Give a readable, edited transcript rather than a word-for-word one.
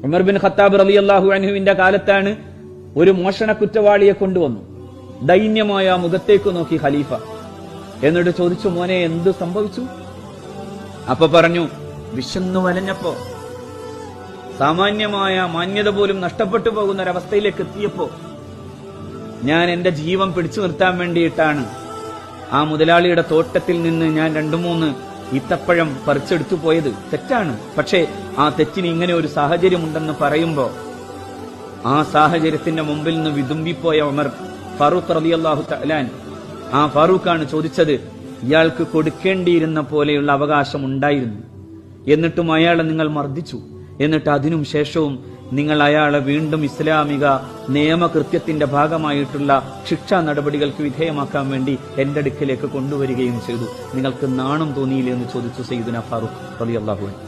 Umar bin Khattab റളിയല്ലാഹു അൻഹുവിന്റെ കാലത്താണ് ഒരു മോഷണ കുറ്റവാളിയെ കൊണ്ടുവന്നു. ദൈന്യമായ മുഖത്തേക്ക് നോക്കി ഖലീഫ. എന്നിട്ട് ചോദിച്ചു, മോനെ എന്ത് സംഭവിച്ചു? അപ്പൊ പറഞ്ഞു, വിശന്നു വലഞ്ഞപ്പോ, സാമാന്യമായ മാന്യത പോലും നഷ്ടപ്പെട്ടു പോകുന്ന ഒരവസ്ഥയിലേക്ക് എത്തിയപ്പോ ഞാൻ എന്റെ ജീവൻ പിടിച്ചു നിർത്താൻ വേണ്ടിയിട്ടാണ് ആ മുതലാളിയുടെ തോട്ടത്തിൽ നിന്ന് ഞാൻ 2-3 ഈത്തപ്പഴം പറിച്ചെടുത്തു പോയത്. തെറ്റാണ്. പക്ഷേ ആ തെറ്റിന് ഇങ്ങനെ ഒരു സാഹചര്യമുണ്ടെന്ന് പറയുമ്പോ ആ സാഹചര്യത്തിന്റെ മുമ്പിൽ നിന്ന് വിതുമ്പിപ്പോയ ഉമർ ഫാറൂഖ് റളിയല്ലാഹു തആല ആ ഫാറൂഖാണ് ചോദിച്ചത്, ഇയാൾക്ക് കൊടുക്കേണ്ടിയിരുന്ന പോലെയുള്ള അവകാശം ഉണ്ടായിരുന്നു, എന്നിട്ടും അയാളെ നിങ്ങൾ മർദ്ദിച്ചു. എന്നിട്ട് അതിനും ശേഷവും നിങ്ങൾ അയാളെ വീണ്ടും ഇസ്ലാമിക നിയമകൃത്യത്തിന്റെ ഭാഗമായിട്ടുള്ള ശിക്ഷാ നടപടികൾക്ക് വിധേയമാക്കാൻ വേണ്ടി എന്റെ അടുക്കലേക്ക് കൊണ്ടുവരികയും ചെയ്തു. നിങ്ങൾക്ക് നാണം തോന്നിയില്ലേ എന്ന് ചോദിച്ചു സയ്യിദുനാ ഫാറൂഖ് റളിയല്ലാഹു അൻഹു.